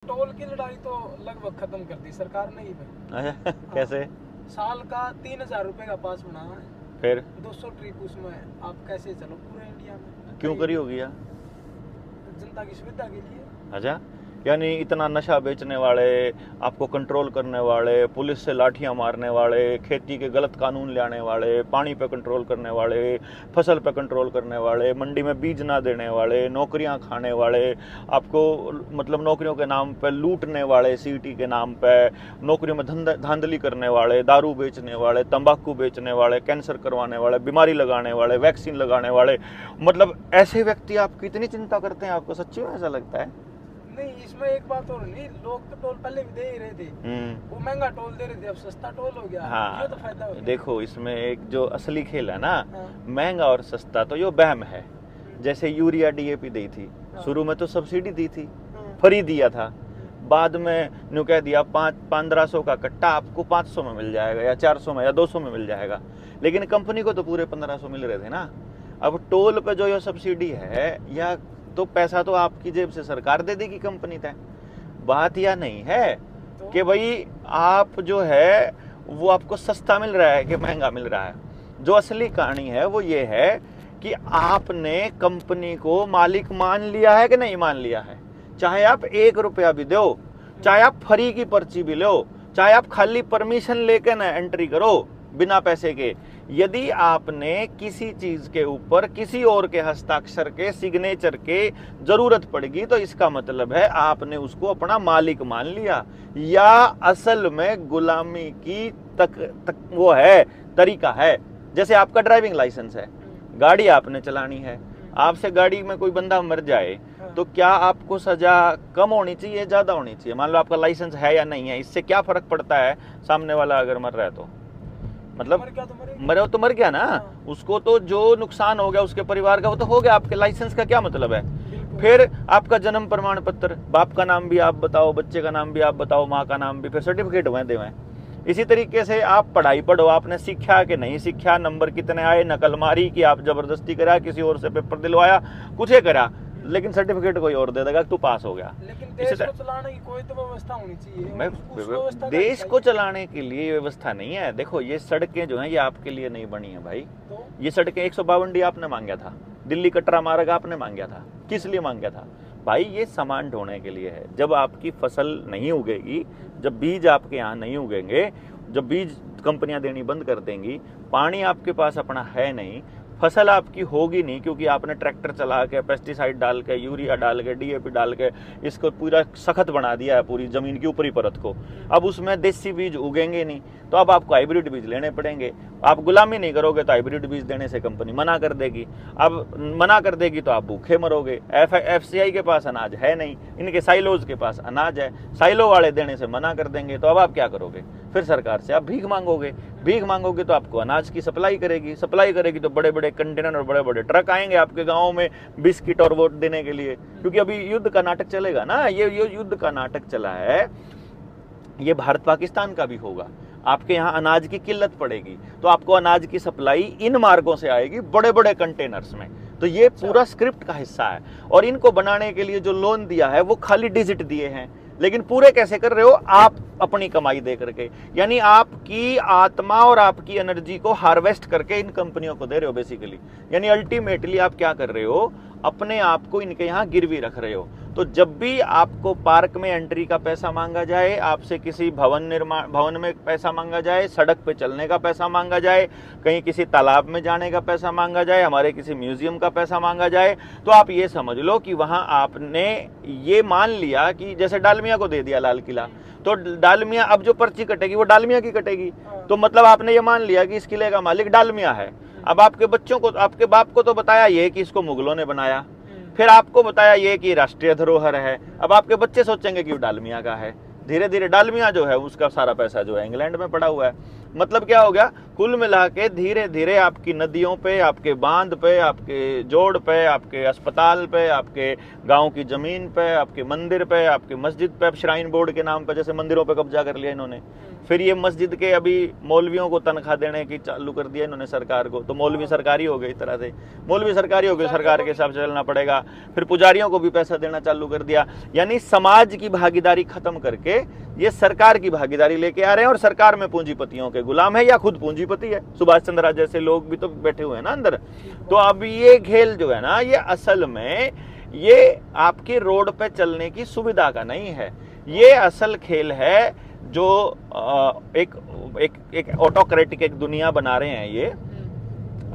Toll की लड़ाई तो लगभग खत्म कर दी सरकार ने ही पे। अच्छा कैसे? साल का 3,000 रुपए का पास बना है, फिर 200 ट्रिप उसमें आप कैसे चलो पूरे इंडिया में। क्यों करी होगी यार? जनता की सुविधा के लिए। अच्छा, यानी इतना नशा बेचने वाले, आपको कंट्रोल करने वाले, पुलिस से लाठियां मारने वाले, खेती के गलत कानून लाने वाले, पानी पे कंट्रोल करने वाले, फसल पे कंट्रोल करने वाले, मंडी में बीज ना देने वाले, नौकरियां खाने वाले, आपको मतलब नौकरियों के नाम पे लूटने वाले, सीटी के नाम पे नौकरियों में धांधली करने वाले, दारू बेचने वाले, तंबाकू बेचने वाले, कैंसर करवाने वाले, बीमारी लगाने वाले, वैक्सीन लगाने वाले, मतलब ऐसे व्यक्ति आपकी इतनी चिंता करते हैं, आपको सच्ची में ऐसा लगता है? नहीं, इसमें एक बात और नहीं, लोग तो टोल पहले भी दे ही रहे थे, वो महंगा टोल दे रहे थे, अब सस्ता टोल हो गया। हाँ, ये तो फायदा हो गया। देखो इसमें एक जो असली खेल है ना, हाँ। महंगा और सस्ता तो यो बहम है। जैसे यूरिया डीएपी दी थी, शुरू में तो सब्सिडी दी थी, फ्री दिया था, बाद में न्यू कह दिया 1500 का कट्टा आपको 500 में मिल जाएगा, या 400 में या 200 में मिल जाएगा, लेकिन कंपनी को तो पूरे 1500 मिल रहे थे ना। अब टोल पे जो ये सब्सिडी है, या तो पैसा तो आपकी जेब से सरकार दे देगी कंपनी तय। बात यह नहीं है कि भाई आप जो है वो आपको सस्ता मिल रहा है कि महंगा मिल रहा है। जो असली कहानी है वो ये है कि आपने कंपनी को मालिक मान लिया है कि नहीं मान लिया है। चाहे आप 1 रुपया भी दो, चाहे आप फ्री की पर्ची भी लो, चाहे आप खाली परमिशन लेके ना एंट्री करो बिना पैसे के, यदि आपने किसी चीज के ऊपर किसी और के हस्ताक्षर के, सिग्नेचर के जरूरत पड़ेगी, तो इसका मतलब है आपने उसको अपना मालिक मान लिया, या असल में गुलामी की तक वो है, तरीका है। जैसे आपका ड्राइविंग लाइसेंस है, गाड़ी आपने चलानी है, आपसे गाड़ी में कोई बंदा मर जाए तो क्या आपको सजा कम होनी चाहिए, ज्यादा होनी चाहिए? मान लो आपका लाइसेंस है या नहीं है, इससे क्या फर्क पड़ता है? सामने वाला अगर मर रहा है तो मतलब मरे तो मर गया ना, उसको तो जो नुकसान हो गया उसके परिवार का वो तो हो गया, आपके लाइसेंस का क्या मतलब है? फिर आपका जन्म प्रमाण पत्र, बाप का नाम भी आप बताओ, बच्चे का नाम भी आप बताओ, माँ का नाम भी, फिर सर्टिफिकेट हुए देवें। इसी तरीके से आप पढ़ाई पढ़ो, आपने सीखा कि नहीं सीखा, नंबर कितने आए, नकल मारी कि आप जबरदस्ती करा, किसी और से पेपर दिलवाया, कुछ ही करा, लेकिन सर्टिफिकेट कोई और दे देगा कि तू पास हो गया। लेकिन देश को चलाने की कोई तो व्यवस्था होनी चाहिए। देश को चलाने के लिए व्यवस्था नहीं है। देखो ये सड़कें जो हैं ये आपके लिए नहीं बनी है भाई। तो? ये सड़कें 152 डी आपने मांगा था, दिल्ली कटरा मार्ग आपने मांगा था, किस लिए मांगा था भाई? ये सामान ढोने के लिए है। जब आपकी फसल नहीं उगेगी, जब बीज आपके यहाँ नहीं उगेंगे, जब बीज कंपनियां देनी बंद कर देंगी, पानी आपके पास अपना है नहीं, फसल आपकी होगी नहीं, क्योंकि आपने ट्रैक्टर चला के, पेस्टिसाइड डाल के, यूरिया डाल के, डीएपी डाल के इसको पूरा सख्त बना दिया है, पूरी जमीन की ऊपरी परत को। अब उसमें देसी बीज उगेंगे नहीं, तो अब आपको हाइब्रिड बीज लेने पड़ेंगे। आप गुलामी नहीं करोगे तो हाइब्रिड बीज देने से कंपनी मना कर देगी। अब मना कर देगी तो आप भूखे मरोगे। एफसीआई के पास अनाज है नहीं, इनके साइलोज के पास अनाज है, साइलो वाले देने से मना कर देंगे, तो अब आप क्या करोगे? फिर सरकार से आप भीख मांगोगे। भीख मांगोगे तो आपको अनाज की सप्लाई करेगी तो बड़े बड़े कंटेनर और बड़े बड़े ट्रक आएंगे आपके गाँव में बिस्किट और वोट देने के लिए। क्योंकि अभी युद्ध का नाटक चलेगा ना, ये युद्ध का नाटक चला है, ये भारत पाकिस्तान का भी होगा। आपके यहाँ अनाज की किल्लत पड़ेगी तो आपको अनाज की सप्लाई इन मार्गों से आएगी, बड़े बड़े कंटेनर्स में। तो ये पूरा स्क्रिप्ट का हिस्सा है। और इनको बनाने के लिए जो लोन दिया है वो खाली डिजिट दिए हैं, लेकिन पूरे कैसे कर रहे हो? आप अपनी कमाई दे करके, यानी आपकी आत्मा और आपकी एनर्जी को हार्वेस्ट करके इन कंपनियों को दे रहे हो बेसिकली। यानी अल्टीमेटली आप क्या कर रहे हो? अपने आप को इनके यहाँ गिरवी रख रहे हो। तो जब भी आपको पार्क में एंट्री का पैसा मांगा जाए, आपसे किसी भवन में पैसा मांगा जाए, सड़क पे चलने का पैसा मांगा जाए, कहीं किसी तालाब में जाने का पैसा मांगा जाए, हमारे किसी म्यूजियम का पैसा मांगा जाए, तो आप ये समझ लो कि वहां आपने ये मान लिया कि जैसे डालमिया को दे दिया लाल किला, तो डालमिया अब जो पर्ची कटेगी वो डालमिया की कटेगी। तो मतलब आपने ये मान लिया कि इस किले का मालिक डालमिया है। अब आपके बच्चों को, आपके बाप को तो बताया ये कि इसको मुगलों ने बनाया, फिर आपको बताया ये कि राष्ट्रीय धरोहर है। अब आपके बच्चे सोचेंगे कि वो डालमिया का है। धीरे धीरे डालमिया जो है उसका सारा पैसा जो है इंग्लैंड में पड़ा हुआ है। मतलब क्या हो गया? कुल मिला के धीरे धीरे आपकी नदियों पे, आपके बांध पे, आपके जोड़ पे, आपके अस्पताल पे, आपके गांव की जमीन पे, आपके मंदिर पे, आपके मस्जिद पे, अब श्राइन बोर्ड के नाम पे जैसे मंदिरों पे कब्जा कर लिया इन्होंने। फिर ये मस्जिद के अभी मौलवियों को तनख्वाह देने की चालू कर दिया इन्होंने सरकार को, तो मौलवी सरकारी हो गए इस तरह से, मौलवी सरकारी हो गए, सरकार के हिसाब से चलना पड़ेगा। फिर पुजारियों को भी पैसा देना चालू कर दिया, यानी समाज की भागीदारी खत्म करके ये सरकार की भागीदारी लेके आ रहे हैं, और सरकार में पूंजीपतियों के गुलाम है या खुद पूंजीपति है। सुभाष चंद्र राज जैसे लोग भी तो बैठे हुए हैं ना अंदर। तो अब ये खेल जो है ना, ये असल में ये आपके रोड पे चलने की सुविधा का नहीं है, ये असल खेल है जो एक ऑटोक्रेटिक एक दुनिया बना रहे हैं, ये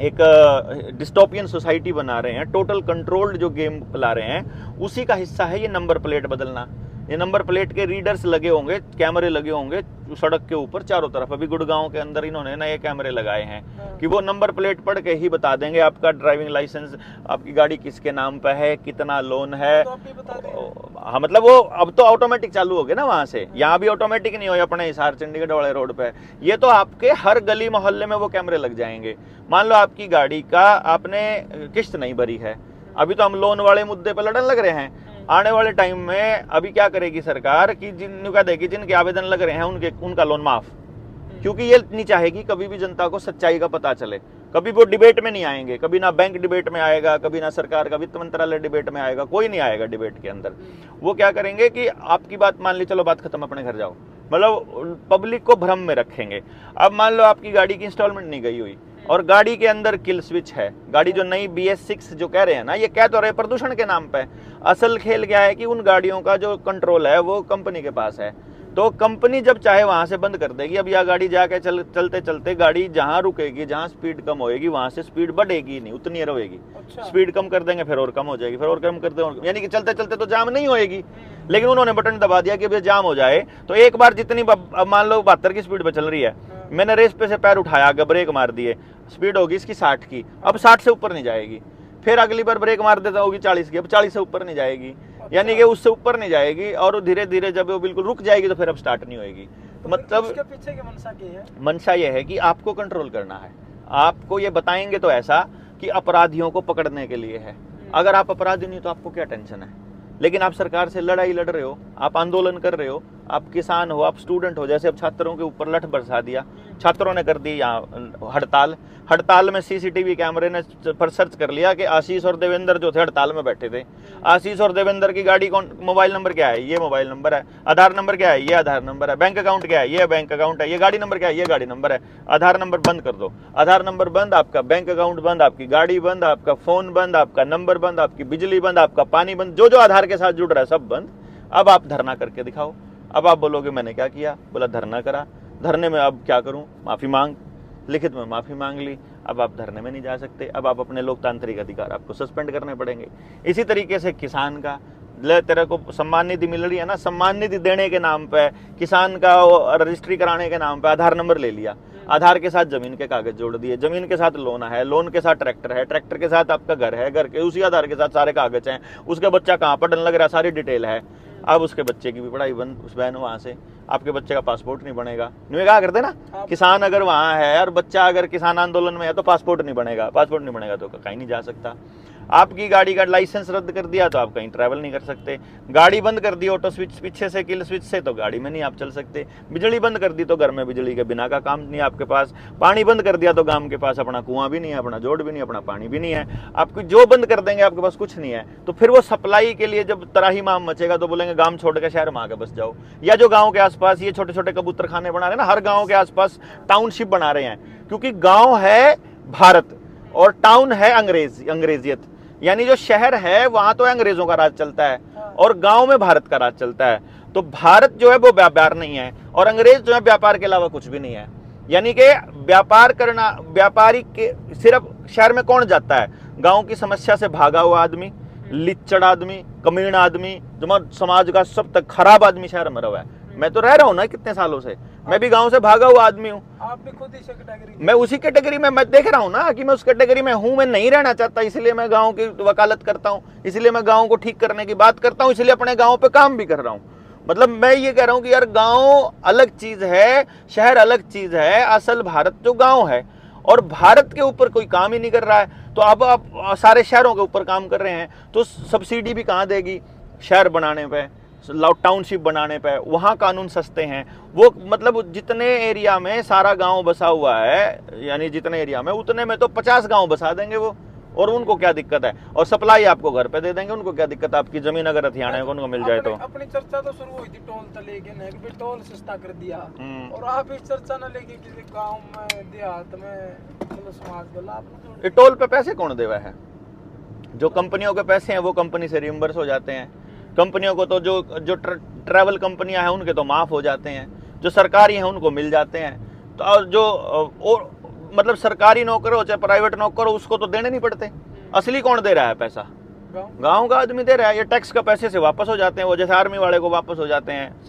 एक डिस्टोपियन सोसाइटी बना रहे हैं, टोटल कंट्रोल्ड जो गेम चला रहे हैं, उसी का हिस्सा है ये नंबर प्लेट बदलना। ये नंबर प्लेट के रीडर्स लगे होंगे, कैमरे लगे होंगे सड़क के ऊपर चारों तरफ। अभी गुड़गांव के अंदर इन्होंने नए कैमरे लगाए हैं कि वो नंबर प्लेट पढ़ के ही बता देंगे आपका ड्राइविंग लाइसेंस, आपकी गाड़ी किसके नाम पे है, कितना लोन है। हाँ, मतलब वो अब तो ऑटोमेटिक चालू हो गया ना वहां से, यहाँ भी ऑटोमेटिक नहीं हो अपने हिसार चंडीगढ़ वाले रोड पे। ये तो आपके हर गली मोहल्ले में वो कैमरे लग जाएंगे। मान लो आपकी गाड़ी का आपने किस्त नहीं भरी है, अभी तो हम लोन वाले मुद्दे पर लड़ने लग रहे हैं। आने वाले टाइम में अभी क्या करेगी सरकार कि जिनका देगी, जिनके आवेदन लग रहे हैं उनका लोन माफ, क्योंकि ये नहीं चाहेगी कभी भी जनता को सच्चाई का पता चले। कभी वो डिबेट में नहीं आएंगे, कभी ना बैंक डिबेट में आएगा, कभी ना सरकार का वित्त मंत्रालय डिबेट में आएगा, कोई नहीं आएगा डिबेट के अंदर। वो क्या करेंगे कि आपकी बात मान ली, चलो बात खत्म, अपने घर जाओ, मतलब पब्लिक को भ्रम में रखेंगे। अब मान लो आपकी गाड़ी की इंस्टॉलमेंट नहीं गई हुई और गाड़ी के अंदर किल स्विच है, गाड़ी जो नई BS6 जो कह रहे हैं ना, ये कह तो रहे प्रदूषण के नाम पे। असल खेल क्या है कि उन गाड़ियों का जो कंट्रोल है वो कंपनी के पास है, तो कंपनी जब चाहे वहां से बंद कर देगी। अब यह गाड़ी जाके चलते चलते गाड़ी जहां रुकेगी, जहां स्पीड कम होएगी, वहां से स्पीड बढ़ेगी नहीं, उतनी रहेगी। अच्छा। स्पीड कम कर देंगे फिर और कम हो जाएगी, फिर और कम कर देंगे, यानी कि चलते चलते तो जाम नहीं होएगी। लेकिन उन्होंने बटन दबा दिया कि जाम हो जाए, तो एक बार जितनी, अब मान लो 72 की स्पीड पे चल रही है, मैंने रेस पे से पैर उठाया, आगे ब्रेक मार दिए, स्पीड होगी इसकी 60 की, अब 60 से ऊपर नहीं जाएगी। फिर अगली बार ब्रेक मार देता होगी 40 की, अब 40 से ऊपर नहीं जाएगी। अच्छा। यानी कि उससे ऊपर नहीं जाएगी, और धीरे धीरे जब वो बिल्कुल रुक जाएगी तो फिर अब स्टार्ट नहीं होएगी। तो मतलब इसके पीछे की मंशा क्या है? मंशा ये है कि आपको कंट्रोल करना है। आपको ये बताएंगे तो ऐसा कि अपराधियों को पकड़ने के लिए है। अगर आप अपराधी नहीं तो आपको क्या टेंशन है? लेकिन आप सरकार से लड़ाई लड़ रहे हो, आप आंदोलन कर रहे हो, आप किसान हो, आप स्टूडेंट हो, जैसे अब छात्रों के ऊपर लठ बरसा दिया, छात्रों ने कर दी यहाँ हड़ताल में CCTV कैमरे ने पर सर्च कर लिया कि आशीष और देवेंद्र जो थे हड़ताल में बैठे थे। आशीष और देवेंद्र की गाड़ी कौन, मोबाइल नंबर क्या है, ये मोबाइल नंबर है, आधार नंबर क्या है, ये आधार नंबर है, बैंक अकाउंट क्या है, ये बैंक अकाउंट है, ये गाड़ी नंबर क्या है, ये गाड़ी नंबर है। आधार नंबर बंद कर दो, आधार नंबर बंद, आपका बैंक अकाउंट बंद, आपकी गाड़ी बंद, आपका फोन बंद, आपका नंबर बंद, आपकी बिजली बंद, आपका पानी बंद, जो जो आधार के साथ जुड़ रहा है सब बंद। अब आप धरना करके दिखाओ। अब आप बोलोगे मैंने क्या किया, बोला धरना करा, धरने में अब क्या करूं, माफी मांग, लिखित में माफी मांग ली। अब आप धरने में नहीं जा सकते, अब आप अपने लोकतांत्रिक अधिकार आपको सस्पेंड करने पड़ेंगे। इसी तरीके से किसान का, ले तेरे को सम्मान निधि मिल रही है ना, सम्मान निधि देने के नाम पे, किसान का रजिस्ट्री कराने के नाम पे आधार नंबर ले लिया, आधार के साथ जमीन के कागज जोड़ दिए, जमीन के साथ लोन है, लोन के साथ ट्रैक्टर है, ट्रैक्टर के साथ आपका घर है, घर के उसी आधार के साथ सारे कागज हैं, उसका बच्चा कहाँ पढ़ने लग रहा है सारी डिटेल है। अब उसके बच्चे की भी पढ़ाई बंद, उस बहन वहां से, आपके बच्चे का पासपोर्ट नहीं बनेगा। नहीं कहा करते ना, किसान अगर वहां है और बच्चा अगर किसान आंदोलन में है तो पासपोर्ट नहीं बनेगा, पासपोर्ट नहीं बनेगा तो कहीं नहीं जा सकता। आपकी गाड़ी का लाइसेंस रद्द कर दिया तो आप कहीं ट्रैवल नहीं कर सकते। गाड़ी बंद कर दी ऑटो स्विच पीछे से, किल स्विच से, तो गाड़ी में नहीं आप चल सकते। बिजली बंद कर दी तो घर में बिजली के बिना का काम नहीं आपके पास। पानी बंद कर दिया तो गांव के पास अपना कुआं भी नहीं है, अपना जोड़ भी नहीं, अपना पानी भी नहीं है। आपको जो बंद कर देंगे आपके पास कुछ नहीं है। तो फिर वो सप्लाई के लिए जब तराहीमाम मचेगा तो बोलेंगे गांव छोड़ के शहर में आके बस जाओ। या जो गाँव के आसपास ये छोटे छोटे कबूतर खाने बना रहे हैं ना, हर गाँव के आसपास टाउनशिप बना रहे हैं, क्योंकि गाँव है भारत और टाउन है अंग्रेजियत। यानी जो शहर है वहां तो अंग्रेजों का राज चलता है और गांव में भारत का राज चलता है। तो भारत जो है वो व्यापार नहीं है और अंग्रेज जो है व्यापार के अलावा कुछ भी नहीं है। यानी कि व्यापार करना, व्यापारी के सिर्फ शहर में कौन जाता है? गांव की समस्या से भागा हुआ आदमी, लिच्चड़ आदमी, कमीण आदमी, जो समाज का सब तक खराब आदमी शहर में रहा है। मैं तो रह रहा हूँ ना कितने सालों से, मैं भी गांव से भागा हुआ आदमी हूँ। आप भी खुद इस कैटेगरी, मैं उसी कैटेगरी में, मैं देख रहा हूँ ना कि मैं उस कैटेगरी में हूँ। मैं नहीं रहना चाहता, इसलिए मैं गांव की वकालत करता हूँ, इसलिए मैं गांव को ठीक करने की बात करता हूँ, इसलिए अपने गांव पे काम भी कर रहा हूँ। मतलब मैं ये कह रहा हूं कि यार गांव अलग चीज है, शहर अलग चीज है। असल भारत जो गांव है, और भारत के ऊपर कोई काम ही नहीं कर रहा है। तो अब आप सारे शहरों के ऊपर काम कर रहे हैं, तो सब्सिडी भी कहाँ देगी? शहर बनाने पे, टाउनशिप बनाने पे, वहाँ कानून सस्ते हैं। वो मतलब जितने एरिया में सारा गांव बसा हुआ है, यानी जितने एरिया में, उतने में तो 50 गांव बसा देंगे वो, और उनको क्या दिक्कत है? और सप्लाई आपको घर पे दे देंगे, उनको क्या दिक्कत है? आपकी जमीन अगर हथियाने को उनको मिल जाए तो। अपनी चर्चा तो शुरू हुई थी टोल तले के, ना कि टोल सस्ता कर दिया, और आप इस चर्चा न लेके किसी गांव में, देहात में, मतलब समाज को लाभ। टोल पे पैसे कौन दे हुआ है? जो कंपनियों के पैसे हैं वो कंपनी से रिइम्बर्स हो जाते हैं। कंपनियों को तो जो ट्रैवल कंपनियां हैं उनके तो माफ हो जाते हैं, जो सरकारी हैं उनको मिल जाते हैं। तो और जो मतलब सरकारी नौकर हो चाहे प्राइवेट नौकर हो, उसको तो देने नहीं पड़ते। असली कौन दे रहा है पैसा? गांव का आदमी दे रहा है। ये टैक्स का पैसे से वापस हो जाते हैं, वो जैसे आर्मी वाले को वापस हो जाते हैं,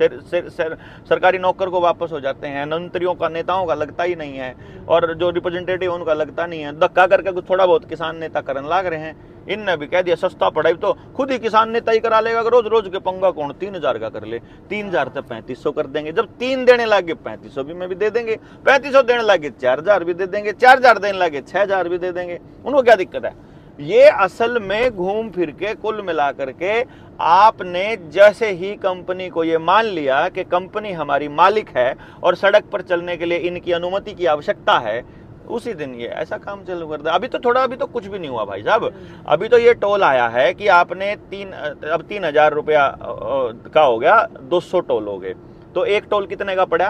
सरकारी नौकर को वापस हो जाते हैं, मंत्रियों का, नेताओं का लगता ही नहीं है, और जो रिप्रेजेंटेटिव उनका लगता नहीं है। धक्का करके कुछ थोड़ा बहुत किसान नेता करने लग रहे हैं। इनने भी कह दिया सस्ता पड़ाई तो खुद ही किसान नेता ही करा लेगा। रोज रोज के पंगा कौन 3000 का कर ले? 3000 से 3500 कर देंगे। जब 3 देने लगे 3500 भी में भी दे देंगे, 3500 देने लगे 4000 भी दे देंगे, 4000 देने लगे 6000 भी दे देंगे। उनको क्या दिक्कत है? ये असल में घूम फिर के कुल मिला करके आपने जैसे ही कंपनी को ये मान लिया कि कंपनी हमारी मालिक है और सड़क पर चलने के लिए इनकी अनुमति की आवश्यकता है, उसी दिन ये ऐसा काम चालू कर दिया। अभी तो कुछ भी नहीं हुआ भाई साहब। अभी तो ये टोल आया है कि आपने 3000 रुपया का हो गया, 200 टोल हो गए, तो एक टोल कितने का पड़ा?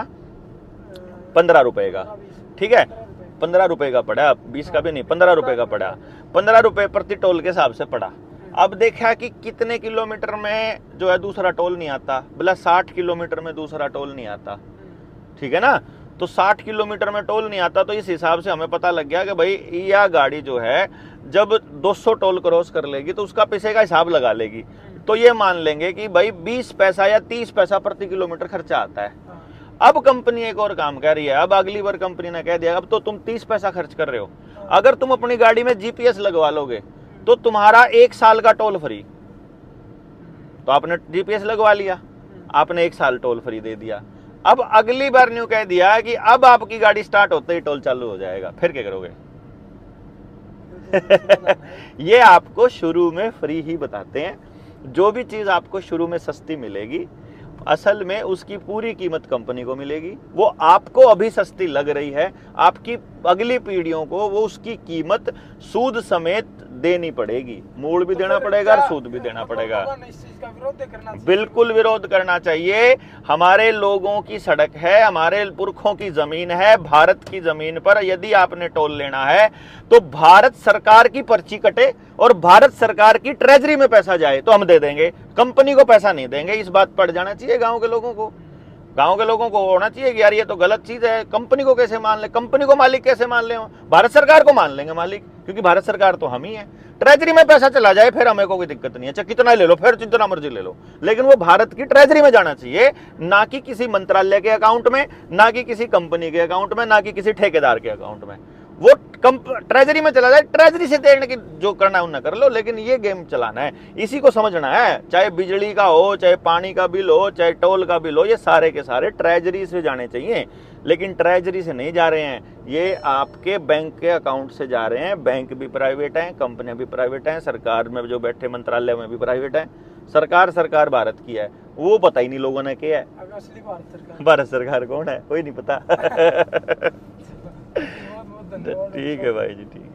15 रुपए का। ठीक है, 15 रुपए का पड़ा, 20 का भी नहीं, 15 रुपए का पड़ा। 15 रुपए प्रति टोल के हिसाब से पड़ा। अब देखा कि कितने किलोमीटर में जो है दूसरा टोल नहीं आता, बोला 60 किलोमीटर में दूसरा टोल नहीं आता। ठीक है ना? तो 60 किलोमीटर में टोल नहीं आता, तो इस हिसाब से हमें पता लग गया कि भाई यह गाड़ी जो है जब 200 टोल क्रॉस कर लेगी तो उसका पैसे का हिसाब लगा लेगी। तो ये मान लेंगे कि भाई 20 पैसा या 30 पैसा प्रति किलोमीटर खर्चा आता है। अब कंपनी एक और काम कर रही है। अब अगली बार कंपनी ने कह दिया अब तो तुम 30 पैसा खर्च कर रहे हो, अगर तुम अपनी गाड़ी में जीपीएस लगवा लोगे तो तुम्हारा 1 साल का टोल फ्री। तो आपने जीपीएस लगवा लिया, आपने 1 साल टोल फ्री दे दिया। अब अगली बार न्यू कह दिया कि अब आपकी गाड़ी स्टार्ट होते ही टोल चालू हो जाएगा, फिर क्या करोगे? ये आपको शुरू में फ्री ही बताते हैं। जो भी चीज आपको शुरू में सस्ती मिलेगी, असल में उसकी पूरी कीमत कंपनी को मिलेगी। वो आपको अभी सस्ती लग रही है, आपकी अगली पीढ़ियों को वो उसकी कीमत सूद समेत देनी पड़ेगी। मूल भी देना पड़ेगा और सूद भी देना पड़ेगा। बिल्कुल विरोध करना चाहिए। हमारे लोगों की सड़क है, हमारे पुरखों की जमीन है, भारत की जमीन पर यदि आपने टोल लेना है तो भारत सरकार की पर्ची कटे और भारत सरकार की ट्रेजरी में पैसा जाए तो हम दे देंगे, कंपनी को पैसा नहीं देंगे। इस बात पड़ जाना चाहिए गांव के लोगों को। गांव के लोगों को होना चाहिए कि यार ये तो गलत चीज है। कंपनी को कैसे मान ले? कंपनी को मालिक कैसे मान ले? भारत सरकार को मान लेंगे मालिक, क्योंकि भारत सरकार तो हम ही है। ट्रेजरी में पैसा चला जाए फिर हमें कोई दिक्कत नहीं है, चाहे कितना ले लो, फिर जितना मर्जी ले लो, लेकिन वो भारत की ट्रेजरी में जाना चाहिए, ना कि किसी मंत्रालय के अकाउंट में, ना कि किसी कंपनी के अकाउंट में, ना कि किसी ठेकेदार के अकाउंट में। वो ट्रेजरी में चला जाए, ट्रेजरी से देने की जो करना है उन्हें कर लो, लेकिन ये गेम चलाना है, इसी को समझना है। चाहे बिजली का हो, चाहे पानी का बिल हो, चाहे टोल का बिल हो, ये सारे के सारे ट्रेजरी से जाने चाहिए। लेकिन ट्रेजरी से नहीं जा रहे हैं, ये आपके बैंक के अकाउंट से जा रहे हैं। बैंक भी प्राइवेट हैं, कंपनियां भी प्राइवेट हैं, सरकार में जो बैठे मंत्रालय में भी प्राइवेट हैं। सरकार भारत की है, वो पता ही नहीं लोगों ने क्या है। असली भारत सरकार कौन है कोई नहीं पता। ठीक है भाई जी, ठीक।